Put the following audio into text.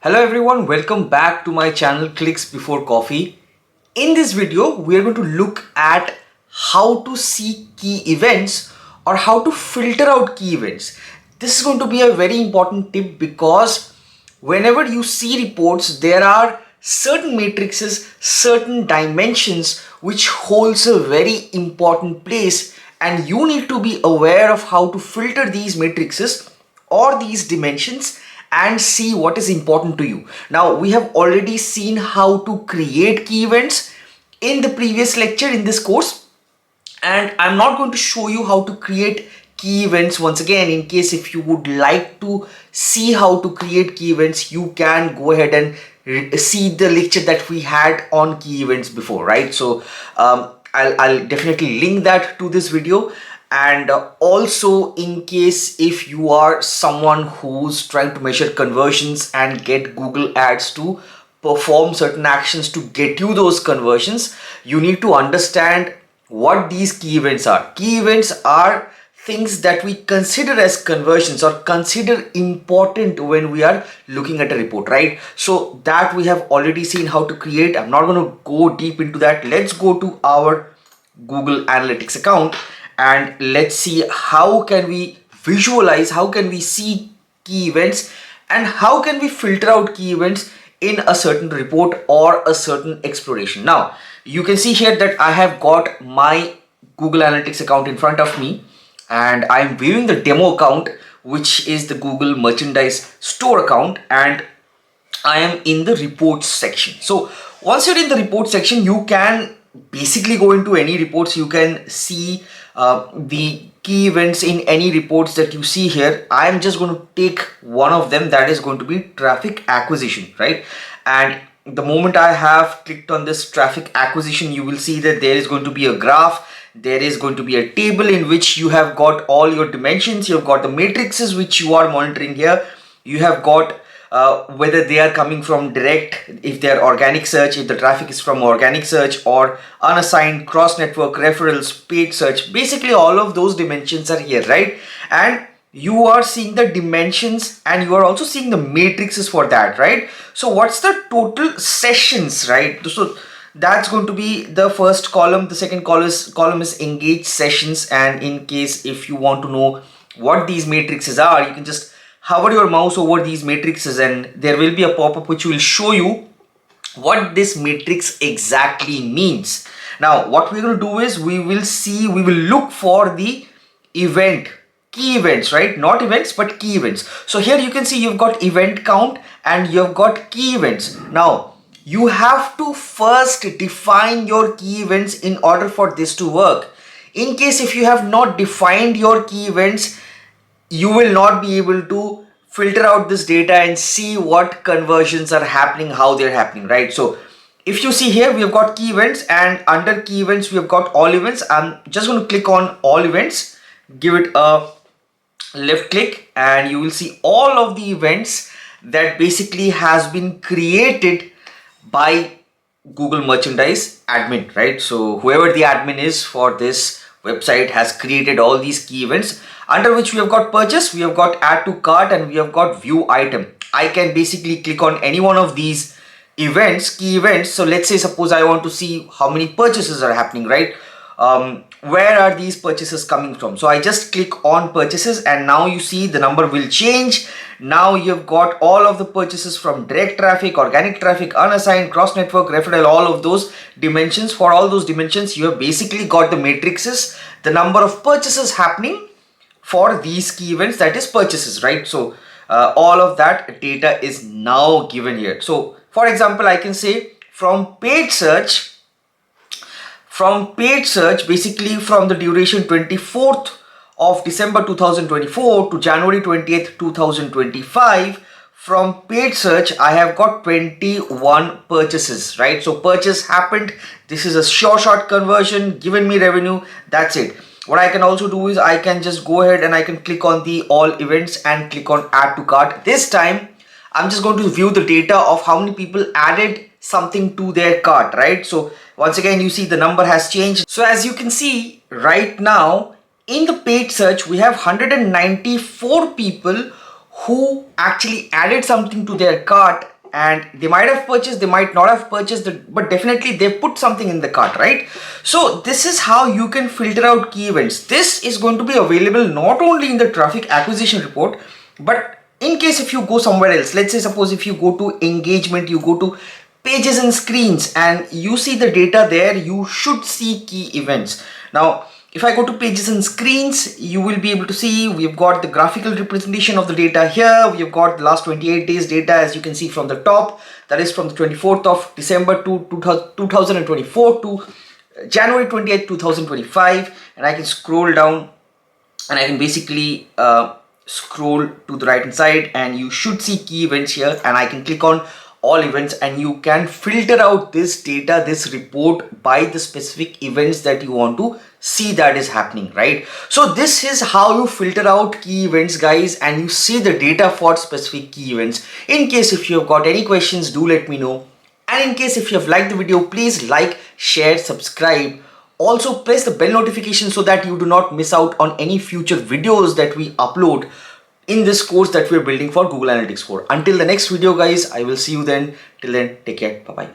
Hello everyone, welcome back to my channel Clicks Before Coffee. In this video, we are going to look at how to see key events or how to filter out key events. This is going to be a very important tip because whenever you see reports, there are certain matrices, certain dimensions which holds a very important place, and you need to be aware of how to filter these matrices or these dimensions and see what is important to you. Now, we have already seen how to create key events in the previous lecture in this course, and I'm not going to show you how to create key events once again. In case if you would like to see how to create key events, you can go ahead and see the lecture that we had on key events before, right? So I'll definitely link that to this video. And also, in case if you are someone who's trying to measure conversions and get Google ads to perform certain actions to get you those conversions, you need to understand what these key events are. Key events are things that we consider as conversions or consider important when we are looking at a report, right? So that we have already seen how to create. I'm not going to go deep into that. Let's go to our Google Analytics account and let's see how can we visualize, how can we see key events, and how can we filter out key events in a certain report or a certain exploration. Now you can see here that I have got my Google Analytics account in front of me, and I'm viewing the demo account, which is the Google Merchandise Store account, and I am in the reports section. So once you're in the report section, you can basically go into any reports. You can see the key events in any reports that you see here. I am just going to take one of them, that is going to be traffic acquisition, right? And the moment I have clicked on this traffic acquisition, you will see that there is going to be a graph. There is going to be a table in which you have got all your dimensions. You've got the matrices which you are monitoring here. You have got whether they are coming from direct, if they are organic search, if the traffic is from organic search, or unassigned, cross network, referrals, paid search. Basically all of those dimensions are here, right? And you are seeing the dimensions and you are also seeing the matrices for that, right? So what's the total sessions, right? So that's going to be the first column. The second column is engaged sessions, and in case if you want to know what these matrices are, you can just hover your mouse over these matrices and there will be a pop-up which will show you what this matrix exactly means. Now what we're going to do is we will look for the key events, right? Not events but key events. So here you can see you've got event count and you've got key events. Now you have to first define your key events in order for this to work. In case if you have not defined your key events, you will not be able to filter out this data and see what conversions are happening, how they're happening, right? So if you see here, we have got key events, and under key events we have got all events. I'm just going to click on all events, give it a left click, and you will see all of the events that basically has been created by Google Merchandise admin, right? So whoever the admin is for this website has created all these key events, under which we have got purchase, we have got add to cart, and we have got view item. I can basically click on any one of these events, key events. So let's say suppose I want to see how many purchases are happening, right? Where are these purchases coming from? So I just click on purchases, and now you see the number will change. Now you've got all of the purchases from direct traffic, organic traffic, unassigned, cross network, referral, all of those dimensions. For all those dimensions, you have basically got the matrices, the number of purchases happening for these key events, that is purchases, right? So all of that data is now given here. So for example, I can say from paid search, basically from the duration 24th of December 2024 to January 20th 2025, from paid search I have got 21 purchases, right? So purchase happened, this is a short conversion, given me revenue, that's it. What I can also do is I can just go ahead and I can click on the all events and click on add to cart. This time I'm just going to view the data of how many people added something to their cart, right? So once again you see the number has changed. So as you can see right now in the paid search, we have 194 people who actually added something to their cart and they might have purchased, they might not have purchased it, but definitely they put something in the cart, right? So this is how you can filter out key events. This is going to be available not only in the traffic acquisition report, but in case if you go somewhere else, let's say suppose if you go to engagement, you go to pages and screens and you see the data there, you should see key events. Now if I go to pages and screens, you will be able to see we've got the graphical representation of the data here. We've got the last 28 days data, as you can see from the top, that is from the 24th of December to 2024 to January 28th 2025, and I can scroll down and I can basically scroll to the right hand side and you should see key events here, and I can click on all events and you can filter out this data, this report, by the specific events that you want to see that is happening, right? So this is how you filter out key events, guys, and you see the data for specific key events. In case if you have got any questions, do let me know. And in case if you have liked the video, please like, share, subscribe. Also press the bell notification so that you do not miss out on any future videos that we upload in this course that we're building for Google Analytics 4. Until the next video, guys, I will see you then. Till then, take care. Bye-bye.